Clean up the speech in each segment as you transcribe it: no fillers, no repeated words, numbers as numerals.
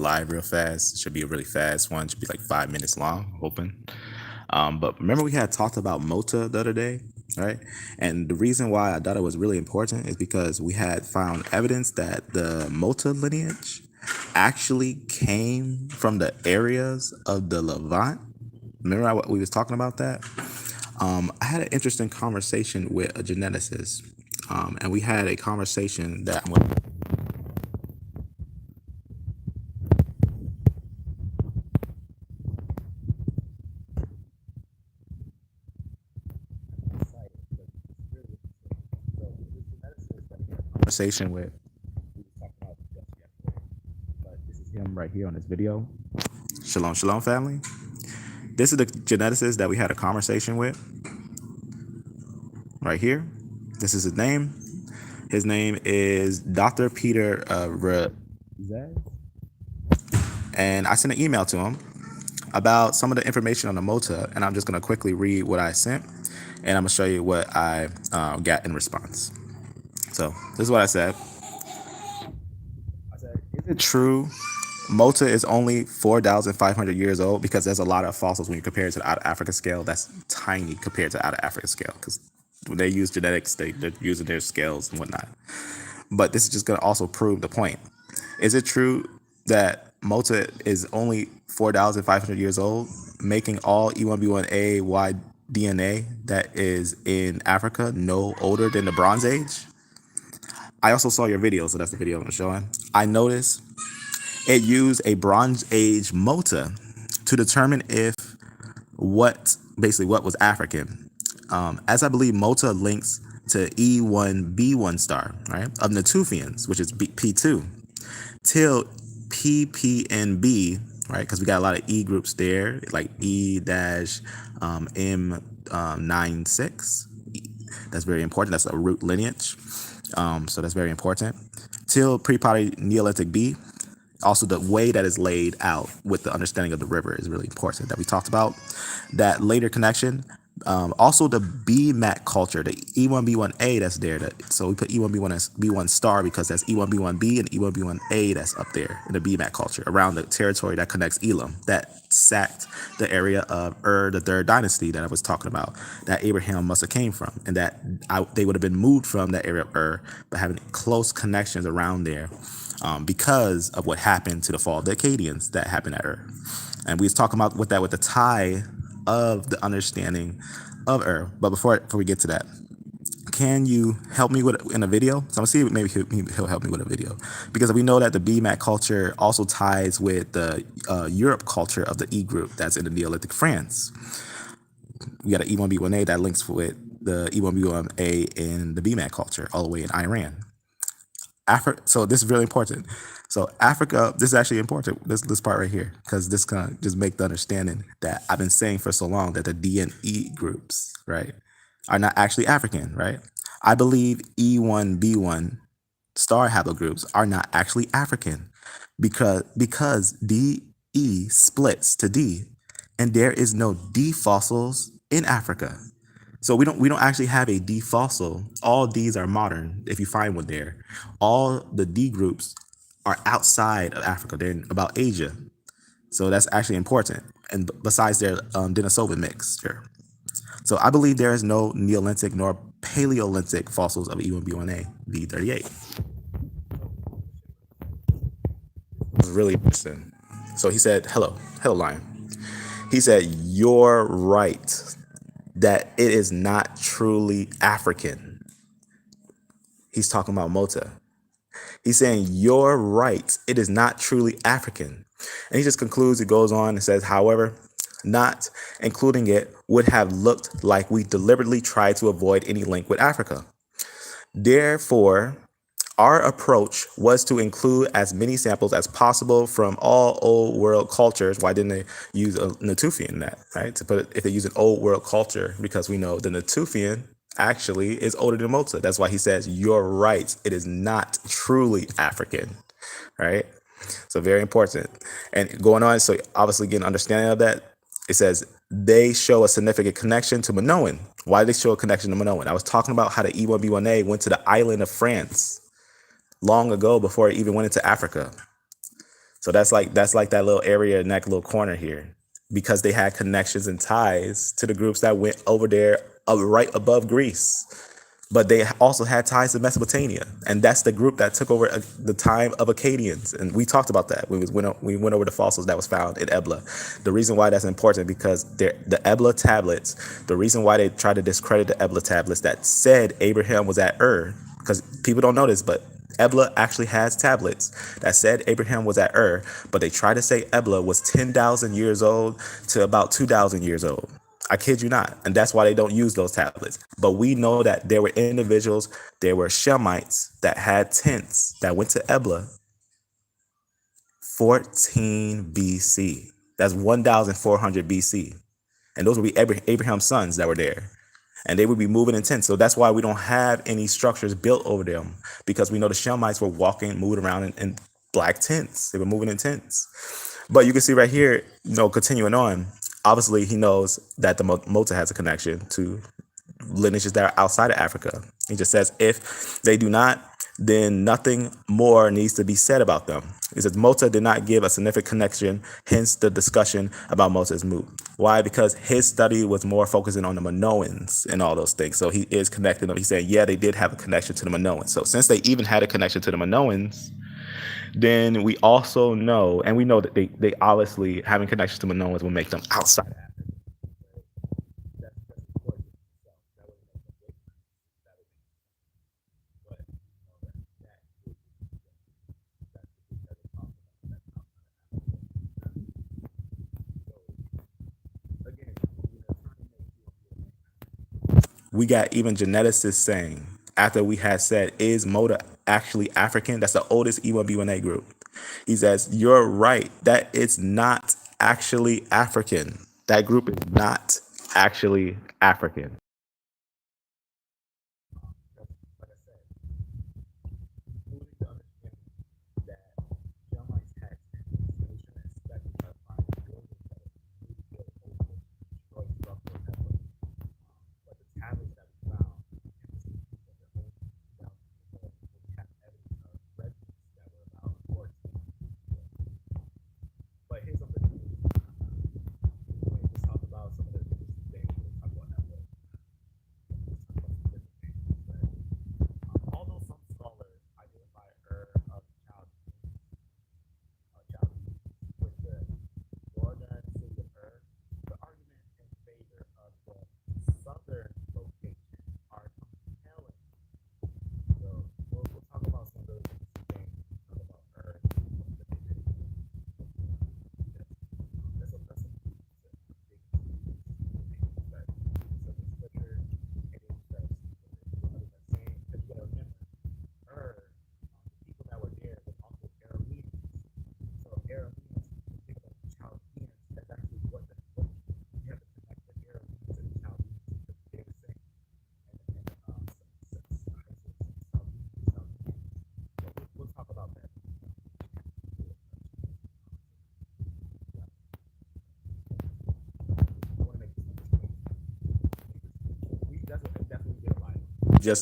live real fast. It should be a really fast one. It should be like 5 minutes long, hoping. But remember we had talked about MOTA the other day, right? And the reason why I thought it was really important is because we had found evidence that the MOTA lineage actually came from the areas of the Levant. Remember what we was talking about that? I had an interesting conversation with a geneticist, and we had a conversation that I'm going to conversation with. But this is him right here on this video. Shalom, shalom, family. This is the geneticist that we had a conversation with right here. This is his name. His name is Dr. Peter Revesz. And I sent an email to him about some of the information on the MOTA, and I'm just going to quickly read what I sent, and I'm going to show you what I got in response. So this is what I said. Is it true MOTA is only 4,500 years old? Because there's a lot of fossils when you compare it to the out of Africa scale. That's tiny compared to out of Africa scale, because when they use genetics, they're using their scales and whatnot. But this is just going to also prove the point. Is it true that MOTA is only 4,500 years old, making all E1B1A Y DNA that is in Africa no older than the Bronze Age? I also saw your video, so that's the video I'm showing. I noticed it used a Bronze Age MOTA to determine if what was African. As I believe MOTA links to E1B1 star, right, of Natufians, which is P2, till PPNB, right, because we got a lot of E groups there, like E-M96. That's very important. That's a root lineage. So that's very important. Till pre-potty Neolithic B. Also, the way that is laid out with the understanding of the river is really important that we talked about. That later connection. Also, the BMAC culture, the E1B1A that's there. So we put E1B1 as B1 star because that's E1B1B and E1B1A that's up there in the BMAC culture around the territory that connects Elam, that sacked the area of the third dynasty that I was talking about, that Abraham must have came from, and that they would have been moved from that area of but having close connections around there because of what happened to the fall of the Akkadians that happened at And we was talking about with the tie of the understanding of But before we get to that, can you help me with in a video? So I'm gonna see if maybe he'll help me with a video, because we know that the BMAC culture also ties with the Europe culture of the E group that's in the Neolithic France. We got an E1B1A that links with the E1B1A in the BMAC culture all the way in Iran. So this is really important. So Africa, this is actually important, this part right here, because this kind of just make the understanding that I've been saying for so long, that the D and E groups, right, are not actually African, right? I believe E1B1 star haplogroups are not actually African because DE splits to D, and there is no D fossils in Africa. So we don't actually have a D fossil. All Ds are modern, if you find one there. All the D groups are outside of Africa. They're in about Asia. So that's actually important. And besides their Denisovan mixture. So I believe there is no Neolithic nor Paleolithic fossils of E1B1A V38. It was really interesting. So he said, hello, Lion. He said, you're right that it is not truly African. He's talking about MOTA. He's saying, you're right, it is not truly African. And he just concludes, he goes on and says, however, not including it would have looked like we deliberately tried to avoid any link with Africa. Therefore, our approach was to include as many samples as possible from all old world cultures. Why didn't they use a Natufian in that, right? To put it, if they use an old world culture, because we know the Natufian actually is older than MOTA. That's why he says, you're right, it is not truly African, right? So very important. And going on, so obviously getting understanding of that, it says they show a significant connection to Minoan. Why do they show a connection to Minoan? I was talking about how the E1B1A went to the island of France long ago before it even went into Africa. So that's like that little area in that little corner here, because they had connections and ties to the groups that went over there right above Greece. But they also had ties to Mesopotamia, and that's the group that took over the time of Akkadians. And we talked about that. We went over the fossils that was found in Ebla. The reason why that's important, because the Ebla tablets, the reason why they tried to discredit the Ebla tablets that said Abraham was at Ur, because people don't know this, but Ebla actually has tablets that said Abraham was at Ur, but they try to say Ebla was 10,000 years old to about 2,000 years old. I kid you not. And that's why they don't use those tablets. But we know that there were individuals, there were Shemites that had tents that went to Ebla 14 BC. That's 1,400 BC. And those would be Abraham's sons that were there. And they would be moving in tents. So that's why we don't have any structures built over them, because we know the Shemites were moving around in black tents. They were moving in tents. But you can see right here, continuing on, obviously he knows that the Mota has a connection to lineages that are outside of Africa. He just says, if they do not, then nothing more needs to be said about them. He says Mota did not give a significant connection, hence the discussion about Mota is moot. Why? Because his study was more focusing on the Minoans and all those things. So he is connecting them. He's saying, yeah, they did have a connection to the Minoans. So since they even had a connection to the Minoans, then we also know, and we know that they obviously having connections to Minoans will make them outside of Africa. We got even geneticists saying, after we had said, is Mota actually African? That's the oldest E1B1A group. He says, you're right, that it's not actually African. That group is not actually African.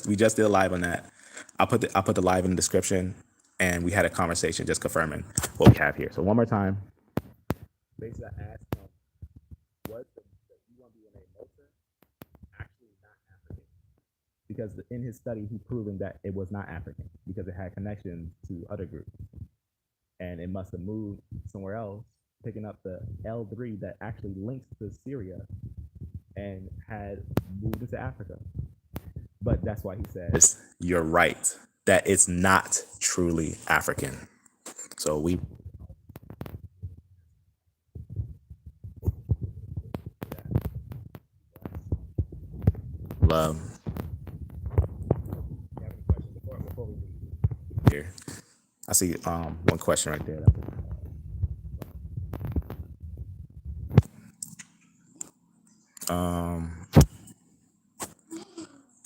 We just did a live on that. I'll put the live in the description, and we had a conversation just confirming what we have here. So one more time. Basically, I asked him, was the E1B1A Mota actually not African? Because in his study, he proven that it was not African because it had connections to other groups, and it must have moved somewhere else, picking up the L3 that actually links to Syria, and had moved into Africa. But that's why he says, you're right, that it's not truly African. So we love. Here, I see one question right there.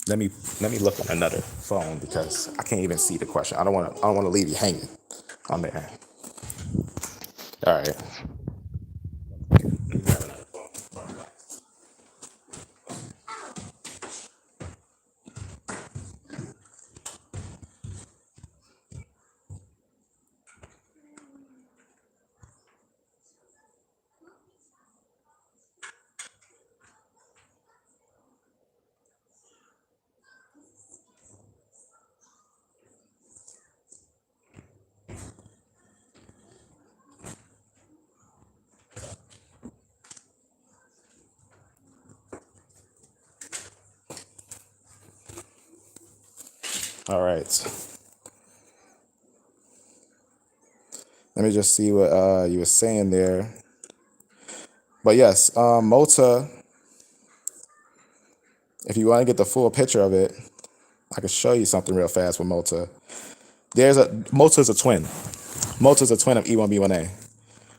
Let me look on another phone because I can't even see the question. I don't want to leave you hanging on there. All right. All right. Let me just see what you were saying there. But yes, MOTA, if you want to get the full picture of it, I can show you something real fast with MOTA. MOTA is a twin. MOTA is a twin of E1B1A.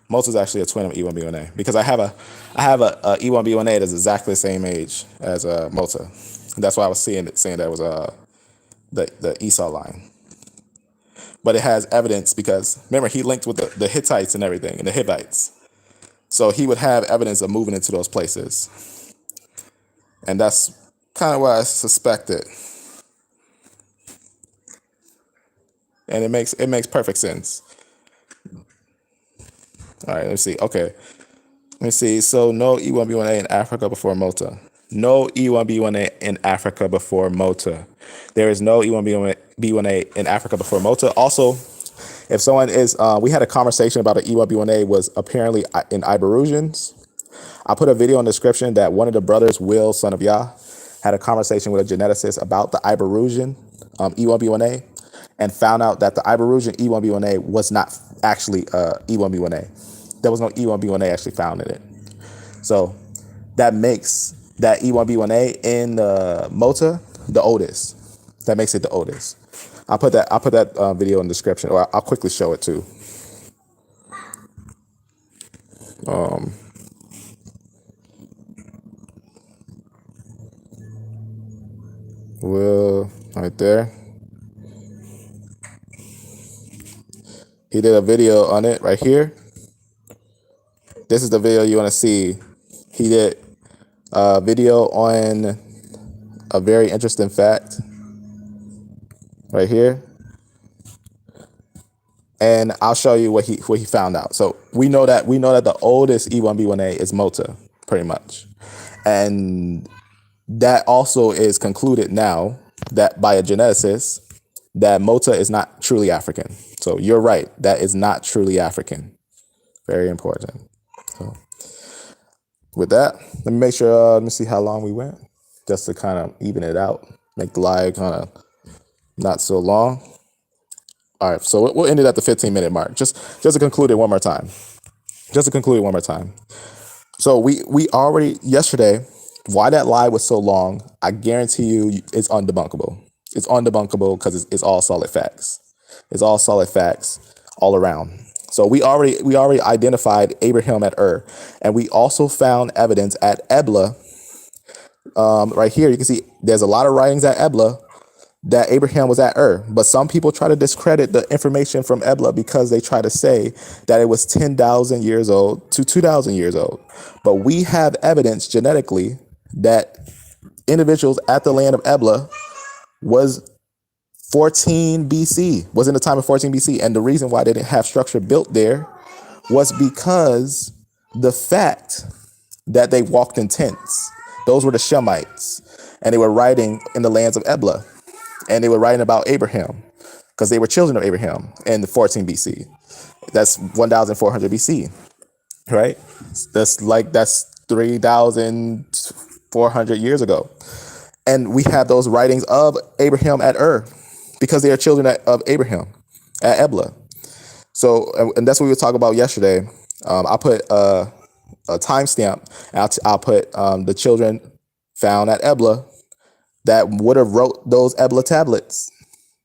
MOTA is actually a twin of E1B1A because I have a E1B1A that's exactly the same age as MOTA. And that's why I was saying that it was the Esau line. But it has evidence because, remember, he linked with the Hittites and everything, and the Hivites. So he would have evidence of moving into those places. And that's kind of what I suspected. And it makes perfect sense. All right, let's see. Okay. Let me see. So no E1B1A in Africa before MOTA. No E1B1A in Africa before MOTA. There is no E1B1A in Africa before MOTA. Also, if someone is, we had a conversation about an E1B1A was apparently in Iberusians. I put a video in the description that one of the brothers, Will, son of Yah, had a conversation with a geneticist about the Iberusian E1B1A and found out that the Iberusian E1B1A was not actually E1B1A. There was no E1B1A actually found in it. So that makes that E1B1A in MOTA the oldest. That makes it the oldest. I'll put that video in the description, or I'll quickly show it too. Will, right there. He did a video on it right here. This is the video you want to see. He did a video on a very interesting fact right here. And I'll show you what he found out. So we know that the oldest E1B1A is MOTA, pretty much. And that also is concluded now that by a geneticist that MOTA is not truly African. So you're right, that is not truly African. Very important. So with that, let me make sure, let me see how long we went, just to kind of even it out, make the live kind of not so long. All right, so we'll end it at the 15-minute mark. Just to conclude it one more time. So we already, yesterday, why that lie was so long, I guarantee you it's undebunkable. It's undebunkable because it's all solid facts. It's all solid facts all around. So we already identified Abraham at Ur, and we also found evidence at Ebla. Right here, you can see there's a lot of writings at Ebla that Abraham was at Ur, but some people try to discredit the information from Ebla because they try to say that it was 10,000 years old to 2,000 years old. But we have evidence genetically that individuals at the land of Ebla was 14 BC, was in the time of 14 BC. And the reason why they didn't have structure built there was because the fact that they walked in tents. Those were the Shemites, and they were writing in the lands of Ebla, and they were writing about Abraham because they were children of Abraham in the 14 BC. That's 1,400 BC, right? That's 3,400 years ago. And we have those writings of Abraham at Ur because they are children of Abraham at Ebla. So, and that's what we were talking about yesterday. I put a timestamp, and I'll put the children found at Ebla that would have wrote those Ebla tablets.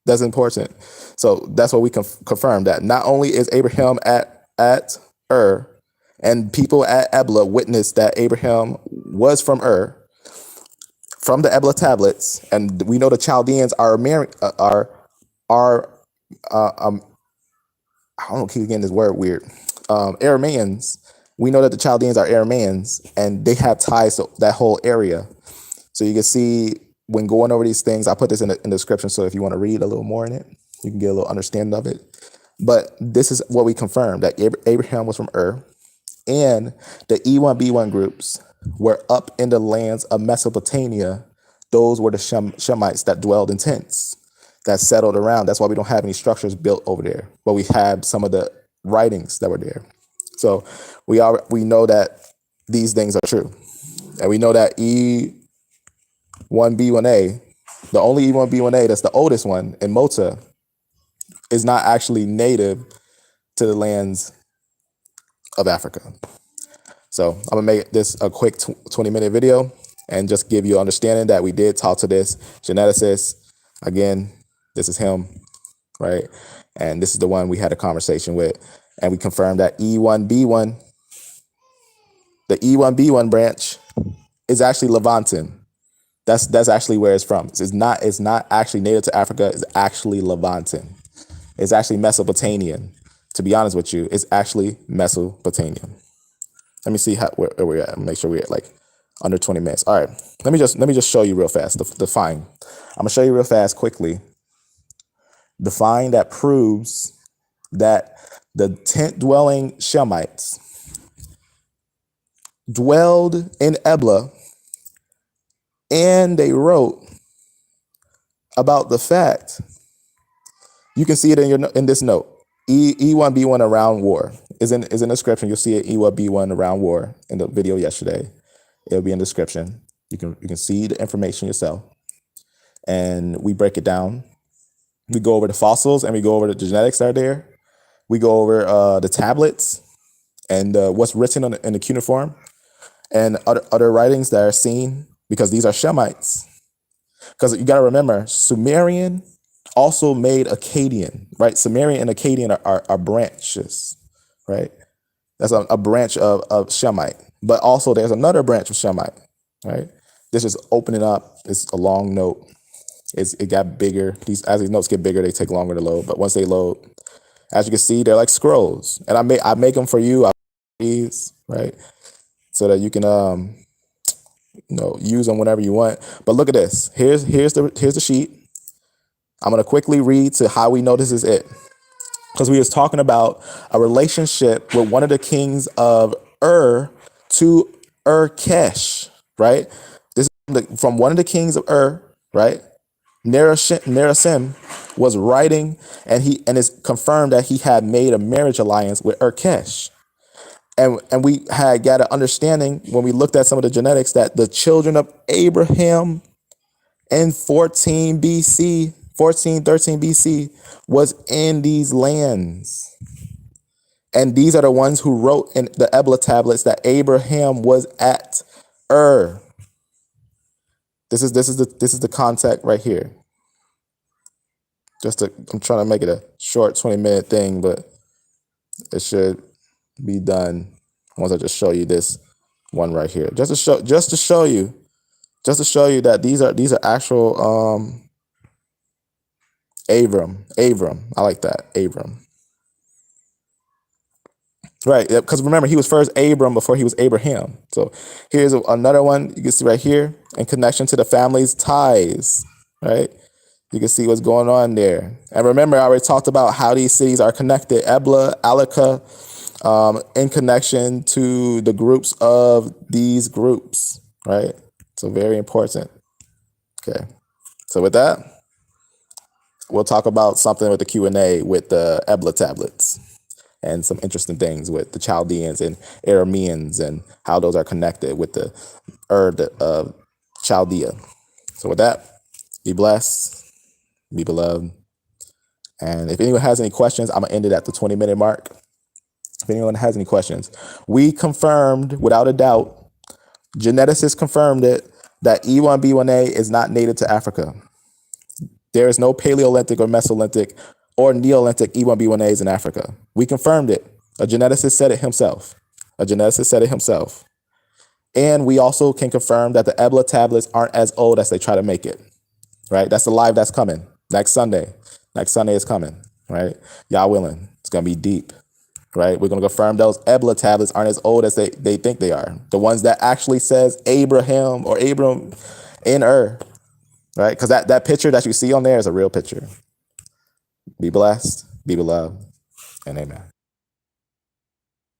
That's important. So that's what we confirmed, that not only is Abraham at Ur, and people at Ebla witnessed that Abraham was from Ur, from the Ebla tablets, and we know the Chaldeans are I don't know, keep getting this word weird. Arameans. We know that the Chaldeans are Arameans, and they have ties to that whole area. So you can see when going over these things, I put this in the description, so if you want to read a little more in it, you can get a little understanding of it. But this is what we confirmed, that Abraham was from Ur, and the E1B1 groups were up in the lands of Mesopotamia. Those were the Shemites that dwelled in tents, that settled around. That's why we don't have any structures built over there, but we have some of the writings that were there. So we know that these things are true, and we know that E1B1A The only E1B1A that's the oldest one in MOTA is not actually native to the lands of Africa. So I'm gonna make this a quick 20-minute video and just give you understanding that we did talk to this geneticist. Again, this is him, right? And this is the one we had a conversation with, and we confirmed that E1B1, the E1B1 branch, is actually Levantine. That's actually where it's from. It's not actually native to Africa. It's actually Levantine. It's actually Mesopotamian. To be honest with you, it's actually Mesopotamian. Let me see where we're at. Make sure we're at like under 20 minutes. All right. Let me just show you real fast. The find. I'm gonna show you real fast quickly. The find that proves that the tent dwelling Shemites dwelled in Ebla, and they wrote about the fact. You can see it in this note. E1B1 around war is in the description. You'll see it, E1B1 around war in the video yesterday. It'll be in the description. You can see the information yourself. And we break it down. We go over the fossils and we go over the genetics that are there. We go over the tablets and what's written in the cuneiform and other writings that are seen, because these are Shemites. Because you got to remember, Sumerian also made Akkadian, right? Sumerian and Akkadian are branches, right? That's a branch of Shemite. But also there's another branch of Shemite, right? This is opening up. It's a long note. It got bigger. As these notes get bigger, they take longer to load. But once they load, as you can see, they're like scrolls. And I make them for you. These, right? So that you can use them whenever you want. But look at this. Here's the sheet. I'm gonna quickly read to how we know this is it, because we was talking about a relationship with one of the kings of to Urkesh, right? This is from one of the kings of right? Nerasim was writing, and it's confirmed that he had made a marriage alliance with Urkesh. And we had got an understanding when we looked at some of the genetics that the children of Abraham in 13 BC was in these lands. And these are the ones who wrote in the Ebla tablets that Abraham was at This is the contact right here. I'm trying to make it a short 20-minute thing, but it should be done once I just show you this one right here. Just to show you that these are actual Abram. I like that. Abram. Right, because remember, he was first Abram before he was Abraham. So here's another one you can see right here in connection to the family's ties, right? You can see what's going on there. And remember, I already talked about how these cities are connected. Ebla, Alika, in connection to the groups of these groups, right? So very important. Okay, so with that, we'll talk about something with the Q&A with the Ebla tablets and some interesting things with the Chaldeans and Arameans and how those are connected with the of Chaldea. So with that, be blessed, be beloved. And if anyone has any questions, I'm gonna end it at the 20-minute mark. If anyone has any questions, we confirmed without a doubt, geneticists confirmed it, that E1B1A is not native to Africa. There is no Paleolithic or Mesolithic or Neolithic E1B1As in Africa. We confirmed it. A geneticist said it himself. And we also can confirm that the Ebla tablets aren't as old as they try to make it, right? That's the live that's coming next Sunday. Next Sunday is coming, right? Y'all willing. It's going to be deep, right? We're going to confirm those Ebla tablets aren't as old as they think they are. The ones that actually says Abraham or Abram in right? Because that picture that you see on there is a real picture. Be blessed, be beloved, and amen.